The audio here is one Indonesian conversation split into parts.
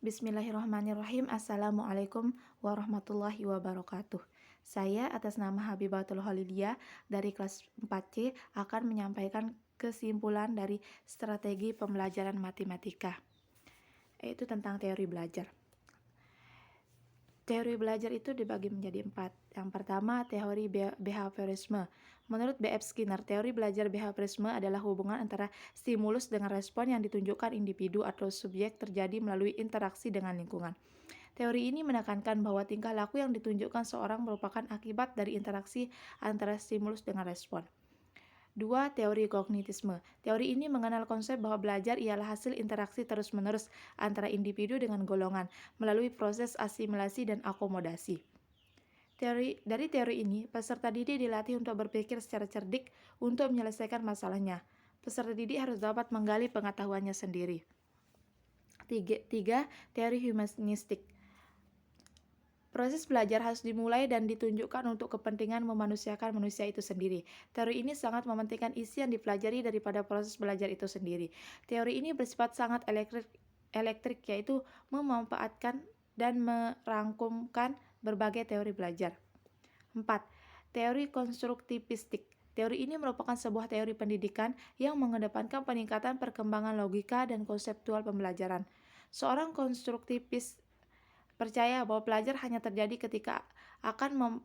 Bismillahirrahmanirrahim. Assalamualaikum warahmatullahi wabarakatuh. Saya atas nama Habibatul Holidia dari kelas 4C akan menyampaikan kesimpulan dari strategi pembelajaran matematika, yaitu tentang teori belajar. Teori belajar itu dibagi menjadi 4. Yang pertama, teori behaviorisme. Menurut B.F. Skinner, teori belajar behaviorisme adalah hubungan antara stimulus dengan respon yang ditunjukkan individu atau subjek terjadi melalui interaksi dengan lingkungan. Teori ini menekankan bahwa tingkah laku yang ditunjukkan seorang merupakan akibat dari interaksi antara stimulus dengan respon. 2. Teori kognitisme. Teori ini mengenal konsep bahwa belajar ialah hasil interaksi terus-menerus antara individu dengan golongan melalui proses asimilasi dan akomodasi. Dari teori ini, peserta didik dilatih untuk berpikir secara cerdik untuk menyelesaikan masalahnya. Peserta didik harus dapat menggali pengetahuannya sendiri. 3. Teori humanistik. Proses belajar harus dimulai dan ditunjukkan untuk kepentingan memanusiakan manusia itu sendiri. Teori ini sangat mementingkan isi yang dipelajari daripada proses belajar itu sendiri. Teori ini bersifat sangat elektrik, yaitu memanfaatkan dan merangkumkan berbagai teori belajar. 4. Teori konstruktivistik. Teori ini merupakan sebuah teori pendidikan yang mengedepankan peningkatan perkembangan logika dan konseptual pembelajaran. Seorang konstruktivis percaya bahwa pelajar hanya terjadi ketika akan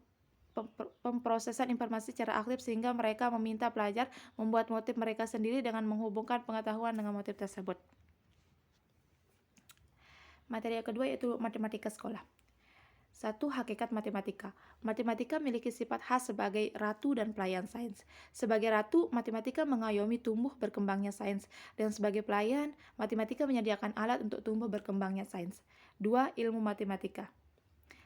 pemprosesan informasi secara aktif sehingga mereka meminta pelajar membuat motif mereka sendiri dengan menghubungkan pengetahuan dengan motif tersebut. Materi yang kedua yaitu matematika sekolah. 1. Hakikat matematika. Matematika memiliki sifat khas sebagai ratu dan pelayan sains. Sebagai ratu, matematika mengayomi tumbuh berkembangnya sains, dan sebagai pelayan, matematika menyediakan alat untuk tumbuh berkembangnya sains. 2. Ilmu matematika.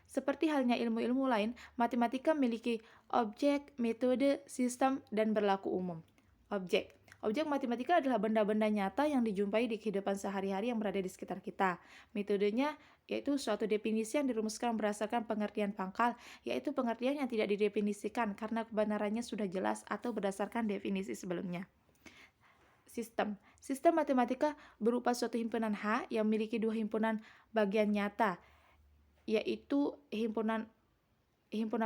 Seperti halnya ilmu-ilmu lain, matematika memiliki objek, metode, sistem, dan berlaku umum. Objek matematika adalah benda-benda nyata yang dijumpai di kehidupan sehari-hari yang berada di sekitar kita. Metodenya yaitu suatu definisi yang dirumuskan berdasarkan pengertian pangkal, yaitu pengertian yang tidak didefinisikan karena kebenarannya sudah jelas atau berdasarkan definisi sebelumnya. Sistem matematika berupa suatu himpunan H yang memiliki dua himpunan bagian nyata, yaitu himpunan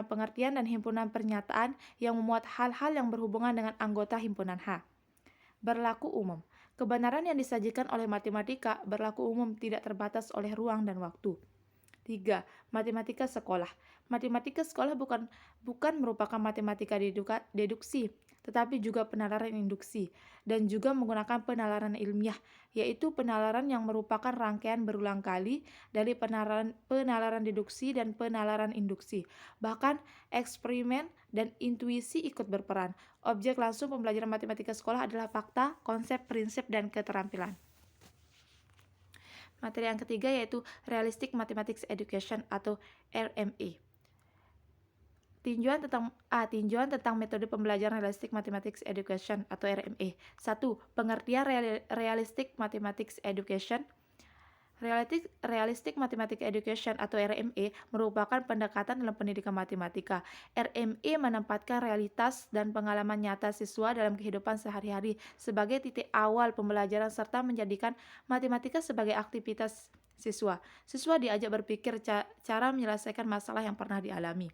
pengertian dan himpunan pernyataan yang memuat hal-hal yang berhubungan dengan anggota himpunan H. Berlaku umum. Kebenaran yang disajikan oleh matematika berlaku umum, tidak terbatas oleh ruang dan waktu. 3. Matematika sekolah. Matematika sekolah bukan merupakan matematika deduksi, tetapi juga penalaran induksi, dan juga menggunakan penalaran ilmiah, yaitu penalaran yang merupakan rangkaian berulang kali dari penalaran deduksi dan penalaran induksi. Bahkan eksperimen dan intuisi ikut berperan. Objek langsung pembelajaran matematika sekolah adalah fakta, konsep, prinsip, dan keterampilan. Materi yang ketiga yaitu Realistic Mathematics Education atau RME. Tinjauan tentang metode pembelajaran Realistic Mathematics Education atau RME. 1. Pengertian Realistic Mathematics Education. Realistic Mathematics Education atau RME merupakan pendekatan dalam pendidikan matematika. RME menempatkan realitas dan pengalaman nyata siswa dalam kehidupan sehari-hari sebagai titik awal pembelajaran serta menjadikan matematika sebagai aktivitas siswa. Siswa diajak berpikir cara menyelesaikan masalah yang pernah dialami.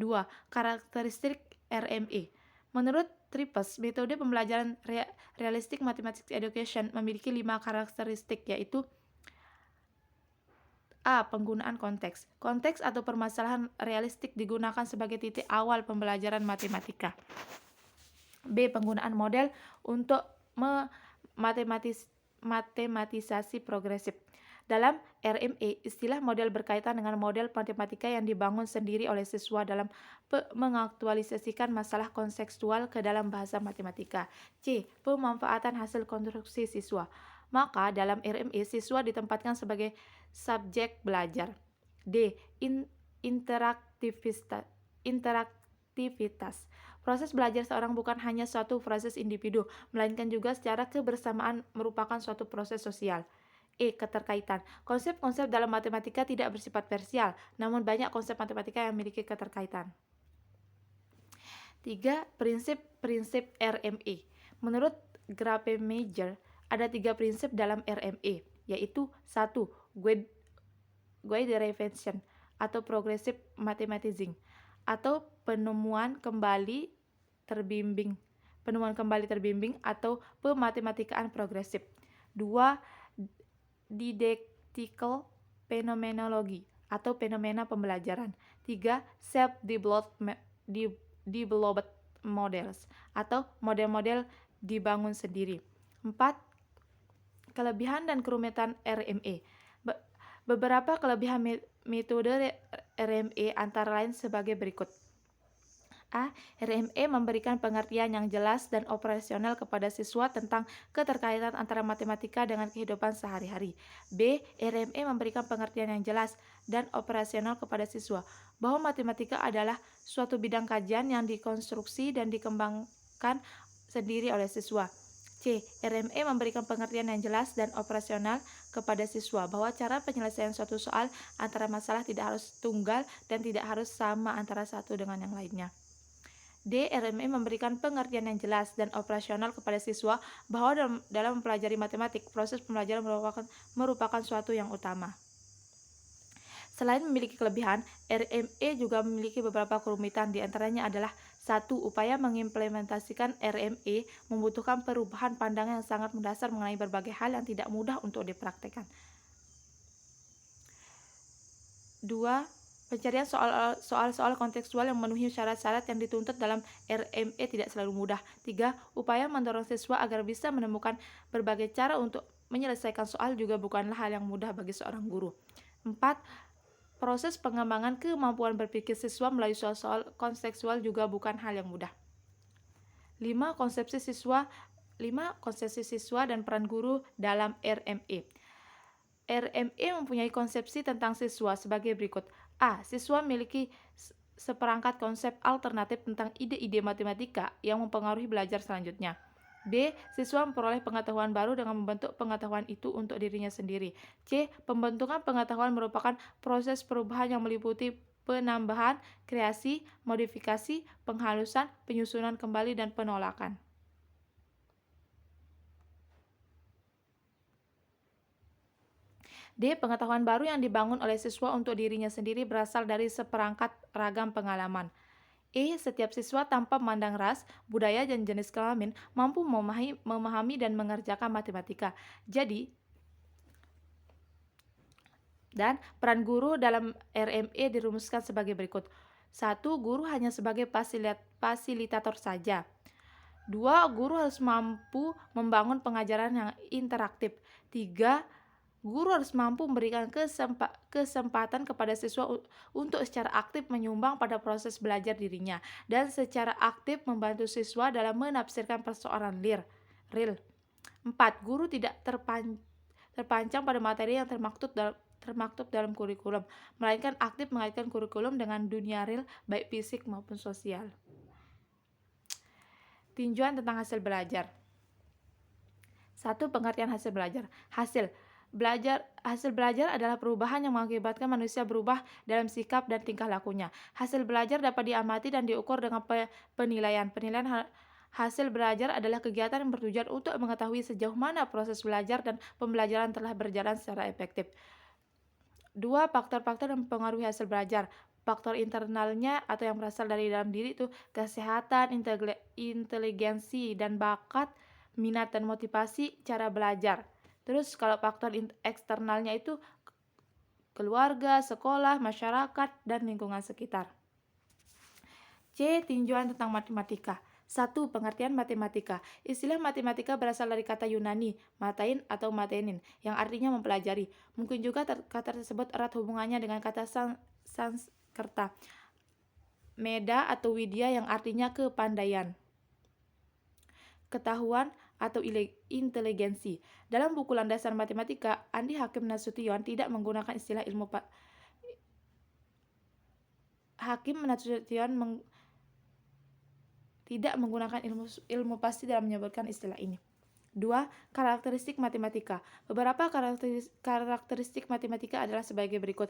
2. Karakteristik RME. Menurut Tripes, metode pembelajaran Realistic Mathematics Education memiliki 5 karakteristik, yaitu A. Penggunaan konteks. Konteks atau permasalahan realistik digunakan sebagai titik awal pembelajaran matematika. B. Penggunaan model untuk matematisasi progresif. Dalam RME, istilah model berkaitan dengan model matematika yang dibangun sendiri oleh siswa dalam mengaktualisasikan masalah konseptual ke dalam bahasa matematika. C. Pemanfaatan hasil konstruksi siswa. Maka dalam RME, siswa ditempatkan sebagai subjek belajar. D. Interaktivitas. Proses belajar seorang bukan hanya suatu proses individu, melainkan juga secara kebersamaan merupakan suatu proses sosial. E. Keterkaitan. Konsep-konsep dalam matematika tidak bersifat parsial, namun banyak konsep matematika yang memiliki keterkaitan. 3. Prinsip-prinsip RME. Menurut Grapemager, ada 3 prinsip dalam RME, yaitu 1. derivation atau progressive mathematizing atau penemuan kembali terbimbing atau pematematikaan progresif. 2. Didactical phenomenology atau fenomena pembelajaran. 3. Self-developed models atau model-model dibangun sendiri. 4. Kelebihan dan kerumitan RME. Beberapa kelebihan metode RME antara lain sebagai berikut. A. RME memberikan pengertian yang jelas dan operasional kepada siswa tentang keterkaitan antara matematika dengan kehidupan sehari-hari. B. RME memberikan pengertian yang jelas dan operasional kepada siswa bahwa matematika adalah suatu bidang kajian yang dikonstruksi dan dikembangkan sendiri oleh siswa. C. RME memberikan pengertian yang jelas dan operasional kepada siswa bahwa cara penyelesaian suatu soal antara masalah tidak harus tunggal dan tidak harus sama antara satu dengan yang lainnya. D. RME memberikan pengertian yang jelas dan operasional kepada siswa bahwa dalam mempelajari matematik, proses pembelajaran merupakan suatu yang utama. Selain memiliki kelebihan, RME juga memiliki beberapa kerumitan. Di antaranya adalah 1. Upaya mengimplementasikan RME membutuhkan perubahan pandangan yang sangat mendasar mengenai berbagai hal yang tidak mudah untuk dipraktikkan. 2. Pencarian soal-soal kontekstual yang memenuhi syarat-syarat yang dituntut dalam RME tidak selalu mudah. 3. Upaya mendorong siswa agar bisa menemukan berbagai cara untuk menyelesaikan soal juga bukanlah hal yang mudah bagi seorang guru. 4. Proses pengembangan kemampuan berpikir siswa melalui soal-soal kontekstual juga bukan hal yang mudah. 5. Konsepsi siswa dan peran guru dalam RME. RME mempunyai konsepsi tentang siswa sebagai berikut. A. Siswa memiliki seperangkat konsep alternatif tentang ide-ide matematika yang mempengaruhi belajar selanjutnya. B. Siswa memperoleh pengetahuan baru dengan membentuk pengetahuan itu untuk dirinya sendiri. C. Pembentukan pengetahuan merupakan proses perubahan yang meliputi penambahan, kreasi, modifikasi, penghalusan, penyusunan kembali, dan penolakan. D. Pengetahuan baru yang dibangun oleh siswa untuk dirinya sendiri berasal dari seperangkat ragam pengalaman. E. Setiap siswa tanpa memandang ras, budaya, dan jenis kelamin mampu memahami dan mengerjakan matematika. Dan peran guru dalam RME dirumuskan sebagai berikut. 1. Guru hanya sebagai fasilitator saja. 2. Guru harus mampu membangun pengajaran yang interaktif. 3. Guru harus mampu memberikan kesempatan kepada siswa untuk secara aktif menyumbang pada proses belajar dirinya dan secara aktif membantu siswa dalam menafsirkan persoalan real. 4. Guru tidak terpancang pada materi yang termaktub dalam kurikulum, melainkan aktif mengaitkan kurikulum dengan dunia real baik fisik maupun sosial. Tinjauan tentang hasil belajar. 1. Pengertian hasil belajar. Hasil belajar adalah perubahan yang mengakibatkan manusia berubah dalam sikap dan tingkah lakunya. Hasil belajar dapat diamati dan diukur dengan penilaian. Penilaian hasil belajar adalah kegiatan yang bertujuan untuk mengetahui sejauh mana proses belajar dan pembelajaran telah berjalan secara efektif. 2. Faktor-faktor yang mempengaruhi hasil belajar. Faktor internalnya atau yang berasal dari dalam diri itu kesehatan, inteligensi dan bakat, minat dan motivasi, cara belajar. Terus kalau faktor eksternalnya itu keluarga, sekolah, masyarakat, dan lingkungan sekitar. C. Tinjauan tentang matematika. 1. Pengertian matematika. Istilah matematika berasal dari kata Yunani, matain atau matenin, yang artinya mempelajari. Mungkin juga kata tersebut erat hubungannya dengan kata Sanskerta, meda atau widya yang artinya kepandaian, ketahuan, atau inteligensi. Dalam buku Landasan Matematika, Andi Hakim Nasution tidak menggunakan istilah tidak menggunakan ilmu pasti dalam menyebutkan istilah ini. 2. Karakteristik matematika. Beberapa karakteristik matematika adalah sebagai berikut.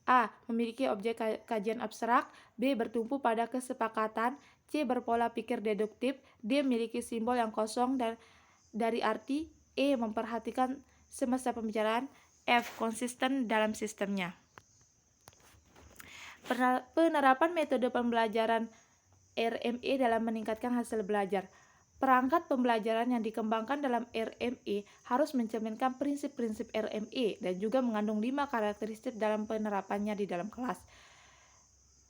A. Memiliki objek kajian abstrak. B. Bertumpu pada kesepakatan. C. Berpola pikir deduktif. D. Memiliki simbol yang kosong dan dari arti. E. Memperhatikan semasa pembicaraan. F. Konsisten dalam sistemnya. Penerapan metode pembelajaran RME dalam meningkatkan hasil belajar. Perangkat pembelajaran yang dikembangkan dalam RME harus mencerminkan prinsip-prinsip RME dan juga mengandung 5 karakteristik dalam penerapannya di dalam kelas.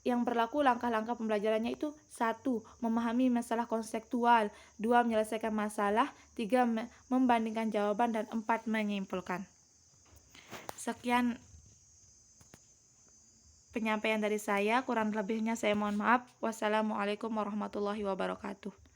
Yang berlaku langkah-langkah pembelajarannya itu 1. Memahami masalah konseptual, 2. Menyelesaikan masalah, 3. Membandingkan jawaban, dan 4. Menyimpulkan. Sekian penyampaian dari saya, kurang lebihnya saya mohon maaf. Wassalamualaikum warahmatullahi wabarakatuh.